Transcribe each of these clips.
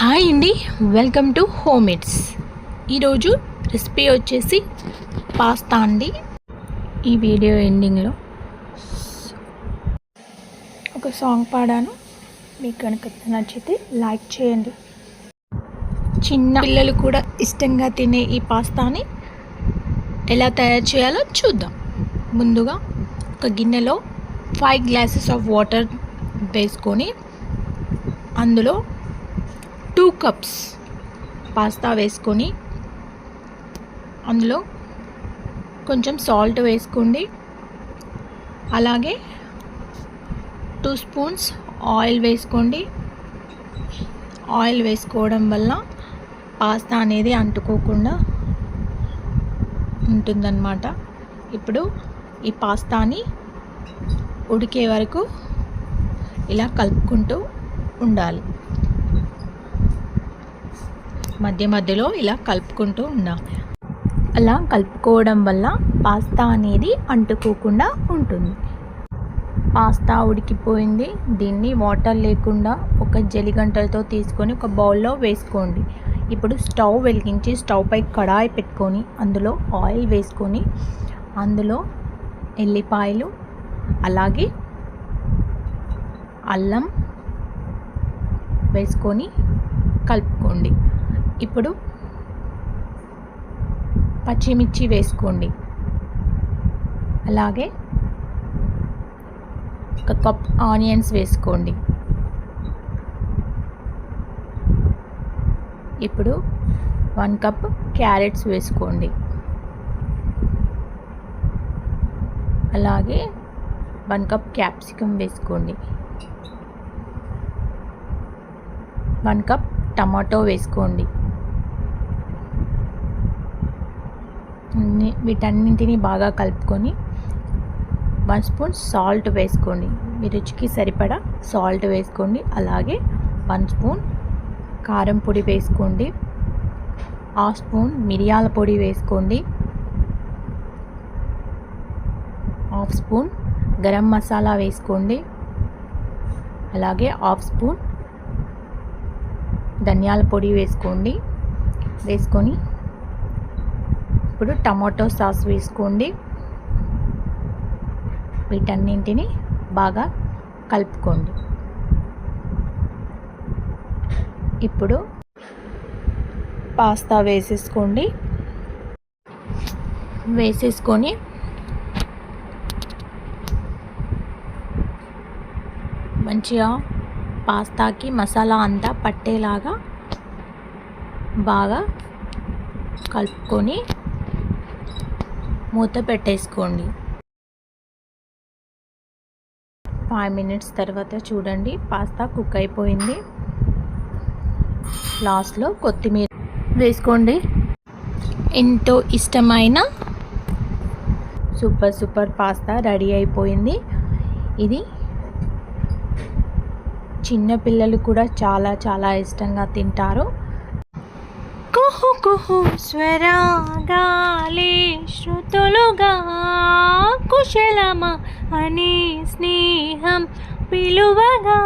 Hi అండి, welcome to home it's. ఈరోజు recipe వచ్చేసి పాస్తా అండి. ఈ వీడియో ఎండింగ్లో ఒక సాంగ్ పాడాను, మీకు కనుక నచ్చితే లైక్ చేయండి. చిన్న పిల్లలు కూడా ఇష్టంగా తినే ఈ పాస్తాని ఎలా తయారు చేయాలో చూద్దాం. ముందుగా ఒక గిన్నెలో 5 గ్లాసెస్ ఆఫ్ వాటర్ వేసుకొని అందులో 2 కప్స్ పాస్తా వేసుకొని అందులో కొంచెం సాల్ట్ వేసుకోండి. అలాగే 2 స్పూన్స్ ఆయిల్ వేసుకోండి. ఆయిల్ వేసుకోవడం వల్ల పాస్తా అనేది అంటుకోకుండా ఉంటుందన్నమాట. ఇప్పుడు ఈ పాస్తాని ఉడికే వరకు ఇలా కలుపుకుంటూ ఉండాలి. మధ్య మధ్యలో ఇలా కలుపుకుంటూ ఉండాలి. అలా కలుపుకోవడం వల్ల పాస్తా అనేది అంటుకోకుండా ఉంటుంది. పాస్తా ఉడికిపోయింది. దీన్ని వాటర్ లేకుండా ఒక జలిగంటలతో తీసుకొని ఒక బౌల్లో వేసుకోండి. ఇప్పుడు స్టవ్ వెలిగించి స్టవ్ పై కడాయి పెట్టుకొని అందులో ఆయిల్ వేసుకొని అందులో ఎల్లిపాయలు అలాగే అల్లం వేసుకొని కలుపుకోండి. ఇప్పుడు పచ్చిమిర్చి వేసుకోండి. అలాగే 1 కప్ ఆనియన్స్ వేసుకోండి. ఇప్పుడు 1 కప్ క్యారెట్స్ వేసుకోండి. అలాగే 1 కప్ క్యాప్సికమ్ వేసుకోండి. 1 కప్ టమాటో వేసుకోండి. వీటన్నింటినీ బాగా కలుపుకొని 1 స్పూన్ సాల్ట్ వేసుకోండి. మీ రుచికి సరిపడా సాల్ట్ వేసుకోండి. అలాగే 1 స్పూన్ కారం పొడి వేసుకోండి. 1/2 స్పూన్ మిరియాల పొడి వేసుకోండి. 1/2 స్పూన్ గరం మసాలా వేసుకోండి. అలాగే 1/2 స్పూన్ ధనియాల పొడి వేసుకోండి. వేసుకొని ఇప్పుడు టమాటో సాస్ వేసుకోండి. వీటన్నింటిని బాగా కలుపుకోండి. ఇప్పుడు పాస్తా వేసేసుకోండి. వేసేసుకొని మంచిగా పాస్తాకి మసాలా అంతా పట్టేలాగా బాగా కలుపుకొని మూత పెట్టేసుకోండి. 5 మినిట్స్ తర్వాత చూడండి, పాస్తా కుక్ అయిపోయింది. లాస్ట్లో కొత్తిమీర వేసుకోండి. ఎంతో ఇష్టమైన సూపర్ పాస్తా రెడీ అయిపోయింది. ఇది చిన్న పిల్లలు కూడా చాలా ఇష్టంగా తింటారు. కుహు కుహు స్వరాగాలే శృతులుగా కుశలమ అని స్నేహం పిలువగా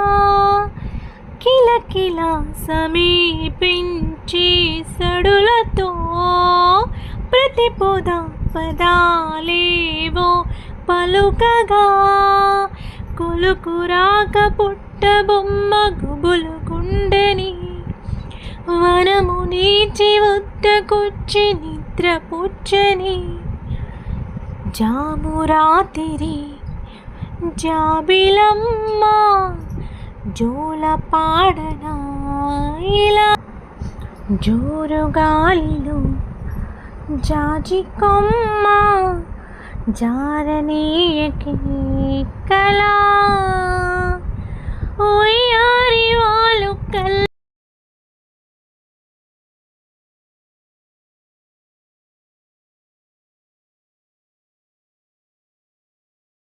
కిలకిల సమీపించి సడులతో ప్రతి పదాలేవో పలుకగా కొలుకురాక పుట్టబొమ్మ గుబులు గుండెని వనము నీచి వద్దకొచ్చి నిద్ర పుచ్చని జామురాతిరి జాబిలమ్మ జోల పాడనా ఇలా జోరుగాలిలో జాజి కొమ్మ జారనీయకి కళ ఓయ్